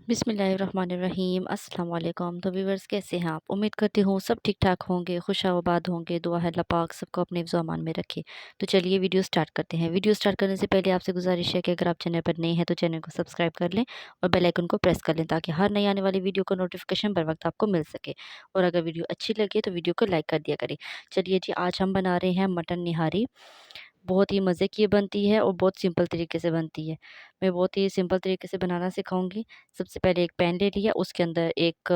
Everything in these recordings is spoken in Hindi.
बिस्मिल्लाहिर्रहमानिर्रहीम अस्सलाम वालेकुम। तो व्यूवर्स, कैसे हैं आप? उम्मीद करती हूँ सब ठीक ठाक होंगे, खुशाबाद होंगे। दुआ है अल्लाह पाक सबको अपने हिफ्ज़ व अमान में रखे। तो चलिए वीडियो स्टार्ट करते हैं। वीडियो स्टार्ट करने से पहले आपसे गुजारिश है कि अगर आप चैनल पर नए हैं तो चैनल को सब्सक्राइब कर लें और बेल आइकन को प्रेस कर लें, ताकि हर नई आने वाली वीडियो का नोटिफिकेशन बर वक्त आपको मिल सके। और अगर वीडियो अच्छी लगे तो वीडियो को लाइक कर दिया करें। चलिए जी, आज हम बना रहे हैं मटन निहारी। बहुत ही मज़े की बनती है और बहुत सिंपल तरीके से बनती है। मैं बहुत ही सिंपल तरीके से बनाना सिखाऊंगी। सबसे पहले एक पैन ले लिया, उसके अंदर एक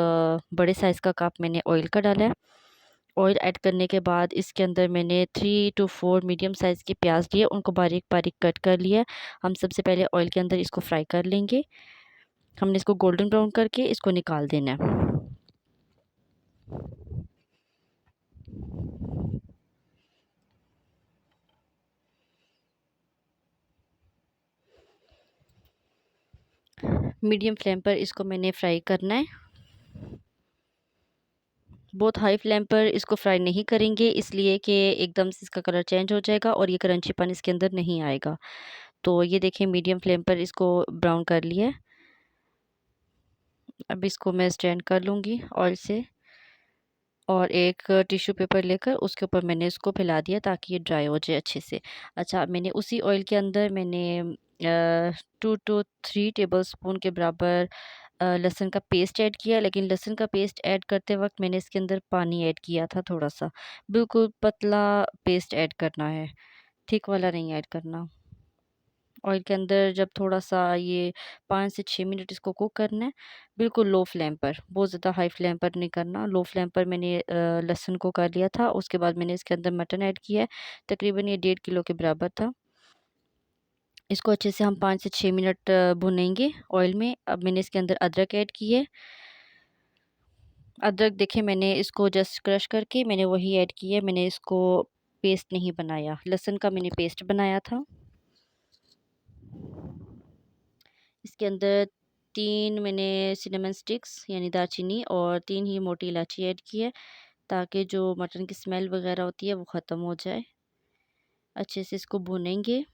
बड़े साइज़ का कप मैंने ऑयल का डाला है। ऑयल ऐड करने के बाद इसके अंदर मैंने 3 टू 4 मीडियम साइज़ के प्याज लिए, उनको बारीक बारीक कट कर लिया। हम सबसे पहले ऑयल के अंदर इसको फ्राई कर लेंगे। हमने इसको गोल्डन ब्राउन करके इसको निकाल देना है। मीडियम फ्लेम पर इसको मैंने फ्राई करना है। बहुत हाई फ्लेम पर इसको फ्राई नहीं करेंगे, इसलिए कि एकदम से इसका कलर चेंज हो जाएगा और ये क्रंचीपन इसके अंदर नहीं आएगा। तो ये देखिए, मीडियम फ्लेम पर इसको ब्राउन कर लिया है। अब इसको मैं स्ट्रेन कर लूँगी ऑयल से और एक टिश्यू पेपर लेकर उसके ऊपर मैंने इसको फैला दिया ताकि ये ड्राई हो जाए अच्छे से। अच्छा, मैंने उसी ऑयल के अंदर मैंने 2 टू 3 टेबलस्पून के बराबर लहसुन का पेस्ट ऐड किया, लेकिन लहसुन का पेस्ट ऐड करते वक़्त मैंने इसके अंदर पानी ऐड किया था थोड़ा-सा। बिल्कुल पतला पेस्ट ऐड करना है, थिक वाला नहीं ऐड करना। ऑयल के अंदर जब थोड़ा-सा ये 5 से 6 मिनट इसको कुक करना है, बिल्कुल लो फ्लेम पर, बहुत ज़्यादा हाई फ्लेम पर नहीं करना। लो फ्लेम पर मैंने लहसुन को कर लिया था, उसके बाद मैंने इसके अंदर मटन ऐड किया है। तकरीबन ये 1.5 किलो के बराबर था। इसको अच्छे से हम 5 से 6 मिनट भुनेंगे ऑयल में। अब मैंने इसके अंदर अदरक ऐड की है। अदरक देखिए, मैंने इसको जस्ट क्रश करके मैंने वही ऐड किया है, मैंने इसको पेस्ट नहीं बनाया। लहसुन का मैंने पेस्ट बनाया था। इसके अंदर 3 मैंने सिनेमन स्टिक्स यानी दालचीनी और 3 ही मोटी इलायची ऐड की है, ताकि जो मटन की स्मेल वग़ैरह होती है वो ख़त्म हो जाए। अच्छे से इसको भूनेंगे।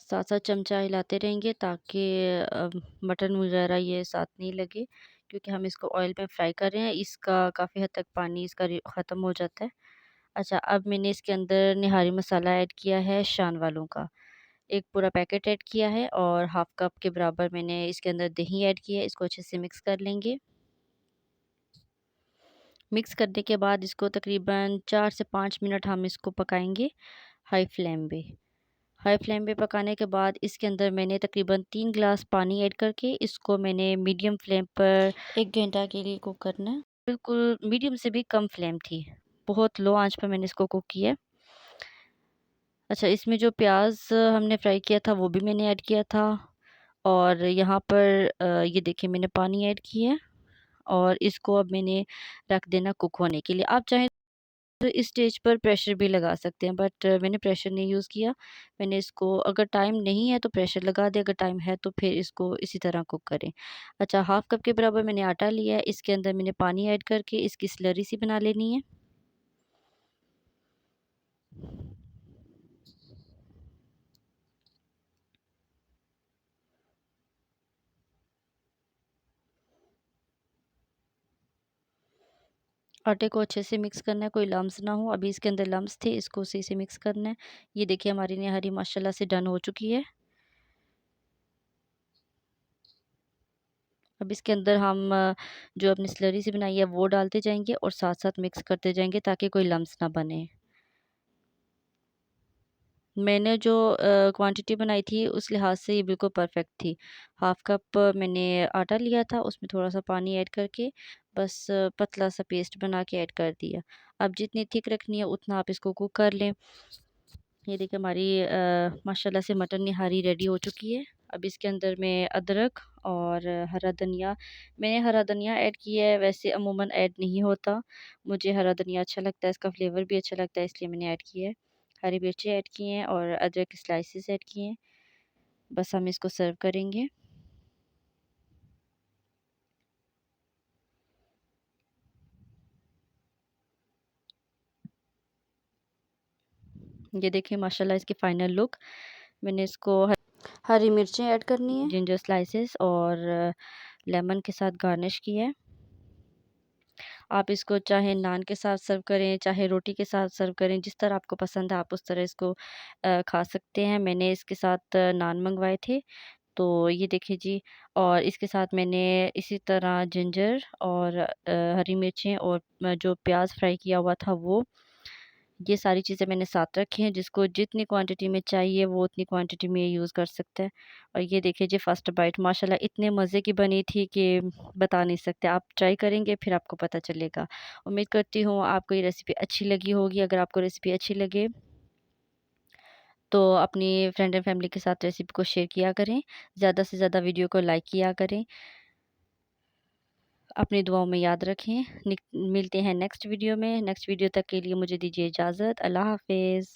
साथ-साथ चमचा हिलाते रहेंगे ताकि मटन वग़ैरह ये साथ नहीं लगे, क्योंकि हम इसको ऑयल में फ्राई कर रहे हैं। इसका काफ़ी हद तक पानी इसका ख़त्म हो जाता है। अच्छा, अब मैंने इसके अंदर निहारी मसाला ऐड किया है शान वालों का। एक पूरा पैकेट ऐड किया है और हाफ़ कप के बराबर मैंने इसके अंदर दही ऐड किया है। इसको अच्छे से मिक्स कर लेंगे। मिक्स करने के बाद इसको तकरीबन 4 से 5 मिनट हम इसको पकाएँगे हाई फ्लेम पे। हाई फ्लेम पे पकाने के बाद इसके अंदर मैंने तकरीबन 3 ग्लास पानी ऐड करके इसको मैंने मीडियम फ्लेम पर 1 घंटा के लिए कुक करना है। बिल्कुल मीडियम से भी कम फ्लेम थी। बहुत लो आँच पर मैंने इसको कुक किया है। अच्छा, इसमें जो प्याज़ हमने फ्राई किया था वो भी मैंने ऐड किया था और यहाँ पर ये देखिए मैंने पानी ऐड किया है और इसको अब मैंने रख देना कुक होने के लिए। आप चाहें तो इस स्टेज पर प्रेशर भी लगा सकते हैं, बट मैंने प्रेशर नहीं यूज़ किया। मैंने इसको, अगर टाइम नहीं है तो प्रेशर लगा दें, अगर टाइम है तो फिर इसको इसी तरह कुक करें। अच्छा, हाफ़ कप के बराबर मैंने आटा लिया है, इसके अंदर मैंने पानी ऐड करके इसकी स्लरी सी बना लेनी है। आटे को अच्छे से मिक्स करना है, कोई लम्स ना हो। अभी इसके अंदर लम्स थे, इसको सही से मिक्स करना है। ये देखिए, हमारी निहारी माशाल्लाह से डन हो चुकी है। अब इसके अंदर हम जो अपनी स्लरी सी बनाई है वो डालते जाएँगे और साथ-साथ मिक्स करते जाएँगे ताकि कोई लम्स ना बने। मैंने जो क्वांटिटी बनाई थी उस लिहाज से ये बिल्कुल परफ़ेक्ट थी। हाफ़ कप मैंने आटा लिया था, उसमें थोड़ा-सा पानी ऐड करके बस पतला-सा पेस्ट बना के ऐड कर दिया। अब जितनी थिक रखनी है उतना आप इसको कुक कर लें। ये देखिए, हमारी माशाल्लाह से मटन निहारी रेडी हो चुकी है। अब इसके अंदर मैं अदरक और हरा धनिया, मैंने हरा धनिया ऐड किया है, वैसे अमूमन ऐड नहीं होता। मुझे हरा धनिया अच्छा लगता है, इसका फ्लेवर भी अच्छा लगता है, इसलिए मैंने ऐड किया है। हरी मिर्ची ऐड की हैं और अदरक के स्लाइसेस ऐड किए हैं। बस हम इसको सर्व करेंगे। ये देखिए माशाल्लाह इसकी फ़ाइनल लुक। मैंने इसको हरी मिर्चें ऐड करनी है, जिंजर स्लाइसेस और लेमन के साथ गार्निश किया है। आप इसको चाहे नान के साथ सर्व करें, चाहे रोटी के साथ सर्व करें, जिस तरह आपको पसंद है आप उस तरह इसको खा सकते हैं। मैंने इसके साथ नान मंगवाए थे, तो ये देखिए जी। और इसके साथ मैंने इसी तरह जिंजर और हरी मिर्चें और जो प्याज फ्राई किया हुआ था वो, ये सारी चीज़ें मैंने साथ रखी हैं। जिसको जितनी क्वांटिटी में चाहिए वो उतनी क्वांटिटी में यूज़ कर सकता है। और ये देखिए जी फर्स्ट बाइट माशाल्लाह इतने मज़े की बनी थी कि बता नहीं सकते। आप ट्राई करेंगे फिर आपको पता चलेगा। उम्मीद करती हूँ आपको ये रेसिपी अच्छी लगी होगी। अगर आपको रेसिपी अच्छी लगे तो अपनी फ्रेंड एंड फैमिली के साथ रेसिपी को शेयर किया करें। ज़्यादा से ज़्यादा वीडियो को लाइक किया करें। अपनी दुआओं में याद रखें। मिलते हैं नेक्स्ट वीडियो में। नेक्स्ट वीडियो तक के लिए मुझे दीजिए इजाज़त। अल्लाह हाफ़िज़।